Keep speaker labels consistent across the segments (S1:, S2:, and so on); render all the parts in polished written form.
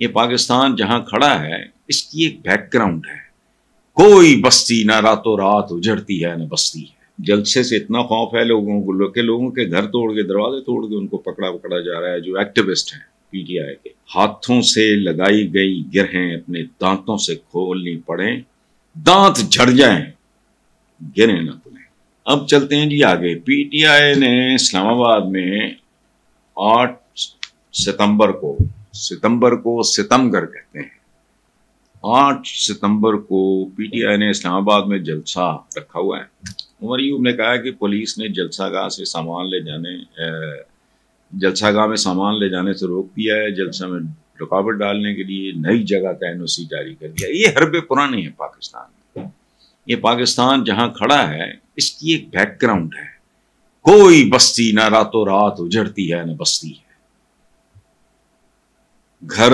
S1: یہ پاکستان جہاں کھڑا ہے اس کی ایک بیک گراؤنڈ ہے. کوئی بستی نہ راتوں رات اجڑتی ہے نہ بستی ہے. جلسے سے اتنا خوف ہے لوگوں کو کہ لوگوں کے گھر توڑ کے دروازے توڑ کے ان کو پکڑا جا رہا ہے. جو ایکٹیوسٹ ہیں پی ٹی آئی کے، ہاتھوں سے لگائی گئی گرہیں اپنے دانتوں سے کھولنی پڑیں، دانت جھڑ جائیں گریں نہ کھلیں. اب چلتے ہیں جی آگے. پی ٹی آئی نے اسلام آباد میں 8 ستمبر کو ستمگر کہتے ہیں، 8 ستمبر کو پی ٹی آئی نے اسلام آباد میں جلسہ رکھا ہوا ہے. عمر ایوب نے کہا کہ پولیس نے جلسہ گاہ میں سامان لے جانے سے روک دیا ہے، جلسہ میں رکاوٹ ڈالنے کے لیے نئی جگہ کا NOC جاری کر دیا. یہ حرب پرانی ہے پاکستان میں. یہ پاکستان جہاں کھڑا ہے اس کی ایک بیک گراؤنڈ ہے. کوئی بستی نہ راتوں رات اجڑتی ہے نہ بستی ہے. گھر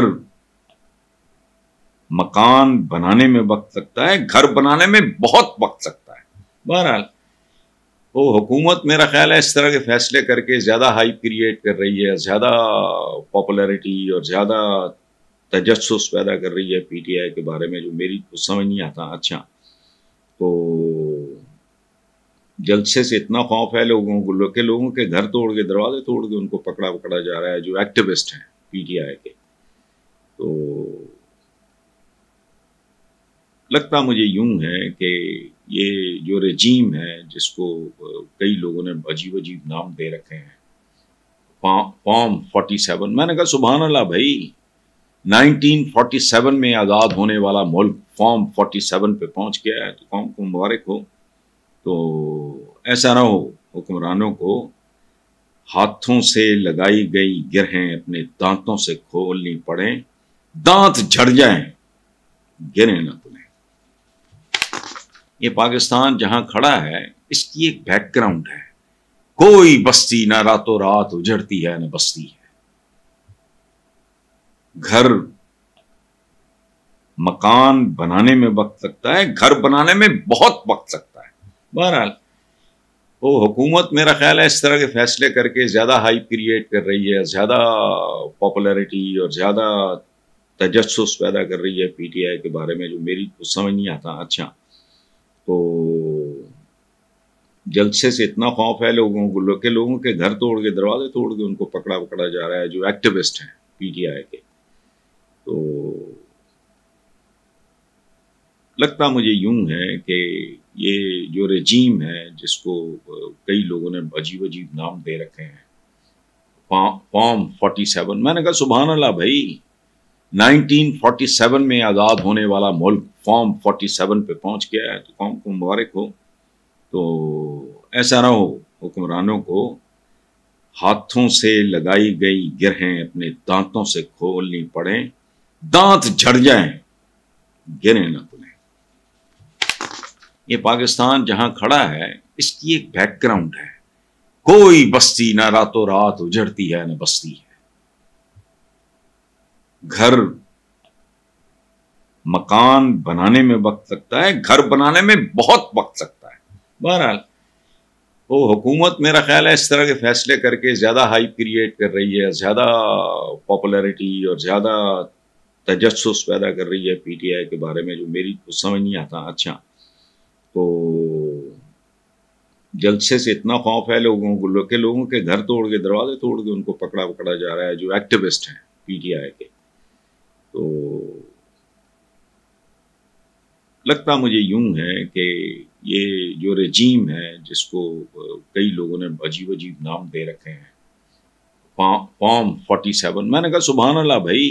S1: مکان بنانے میں وقت لگتا ہے، گھر بنانے میں بہت وقت لگتا ہے. بہرحال وہ حکومت میرا خیال ہے اس طرح کے فیصلے کر کے زیادہ ہائپ کریٹ کر رہی ہے، زیادہ پاپولیرٹی اور زیادہ تجسس پیدا کر رہی ہے پی ٹی آئی کے بارے میں، جو میری کچھ سمجھ نہیں آتا. اچھا، تو جلسے سے اتنا خوف ہے لوگوں کو کہ لوگوں کے گھر توڑ کے دروازے توڑ کے ان کو پکڑا جا رہا ہے. جو ایکٹیوسٹ ہیں پی ٹی آئی کے، تو لگتا مجھے یوں ہے کہ یہ جو رجیم ہے جس کو کئی لوگوں نے عجیب نام دے رکھے ہیں، فارم 47. میں نے کہا سبحان اللہ بھائی، 1947 میں آزاد ہونے والا ملک فارم 47 پہ پہنچ گیا ہے، تو قوم کو مبارک ہو. تو ایسا نہ ہو حکمرانوں کو ہاتھوں سے لگائی گئی گرہیں اپنے دانتوں سے کھولنی پڑیں، دانت جھڑ جائیں گریں نہ کھلیں. یہ پاکستان جہاں کھڑا ہے اس کی ایک بیک گراؤنڈ ہے. کوئی بستی نہ راتوں رات اجڑتی ہے نہ بستی ہے. گھر مکان بنانے میں وقت لگتا ہے، گھر بنانے میں بہت وقت لگتا ہے. بہرحال وہ حکومت میرا خیال ہے اس طرح کے فیصلے کر کے زیادہ ہائپ کریٹ کر رہی ہے، زیادہ پاپولیرٹی اور زیادہ تجسس پیدا کر رہی ہے پی ٹی آئی کے بارے میں، جو میری کچھ سمجھ نہیں آتا. اچھا، تو جلسے سے اتنا خوف ہے لوگوں کو کہ لوگوں کے گھر توڑ کے دروازے توڑ کے ان کو پکڑا جا رہا ہے. جو ایکٹیوسٹ ہیں پی ٹی آئی کے، تو لگتا مجھے یوں ہے کہ یہ جو رجیم ہے جس کو کئی لوگوں نے عجیب نام دے رکھے ہیں، فارم 47. میں نے کہا سبحان اللہ بھائی، 1947 میں آزاد ہونے والا ملک فارم 47 پہ پہنچ گیا ہے، تو قوم کو مبارک ہو. تو ایسا نہ ہو حکمرانوں کو ہاتھوں سے لگائی گئی گرہیں اپنے دانتوں سے کھولنی پڑیں، دانت جھڑ جائیں گریں نہ کھلیں. یہ پاکستان جہاں کھڑا ہے اس کی ایک بیک گراؤنڈ ہے. کوئی بستی نہ راتوں رات اجڑتی ہے نہ بستی ہے. گھر مکان بنانے میں وقت لگتا ہے، گھر بنانے میں بہت وقت لگتا ہے. بہرحال وہ حکومت میرا خیال ہے اس طرح کے فیصلے کر کے زیادہ ہائپ کریٹ کر رہی ہے، زیادہ پاپولیرٹی اور زیادہ تجسس پیدا کر رہی ہے پی ٹی آئی کے بارے میں، جو میری کچھ سمجھ نہیں آتا. اچھا، تو جلسے سے اتنا خوف ہے لوگوں کو کہ لوگوں کے گھر توڑ کے دروازے توڑ کے ان کو پکڑا جا رہا ہے. جو ایکٹیوسٹ ہیں پی ٹی آئی کے، تو لگتا مجھے یوں ہے کہ یہ جو رجیم ہے جس کو کئی لوگوں نے عجیب نام دے رکھے ہیں، فارم 47. میں نے کہا سبحان اللہ بھائی،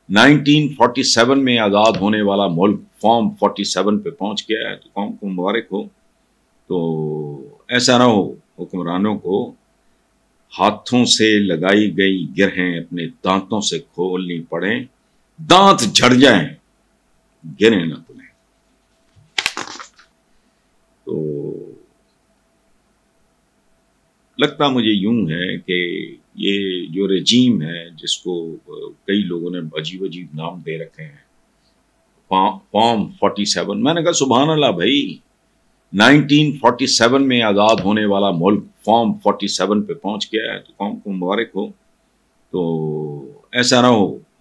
S1: 1947 میں آزاد ہونے والا ملک فارم 47 پہ پہنچ گیا ہے، تو قوم کو مبارک ہو. تو ایسا نہ ہو حکمرانوں کو ہاتھوں سے لگائی گئی گرہیں اپنے دانتوں سے کھولنی پڑیں، دانت جھڑ جائیں گریں نہ کھلیں. تو لگتا مجھے یوں ہے کہ یہ جو رجیم ہے جس کو کئی لوگوں نے عجیب نام دے رکھے ہیں، فارم 47. میں نے کہا سبحان اللہ بھائی، 1947 میں آزاد ہونے والا ملک فارم 47 پہ پہنچ گیا ہے، تو قوم کو مبارک ہو. تو ایسا نہ ہو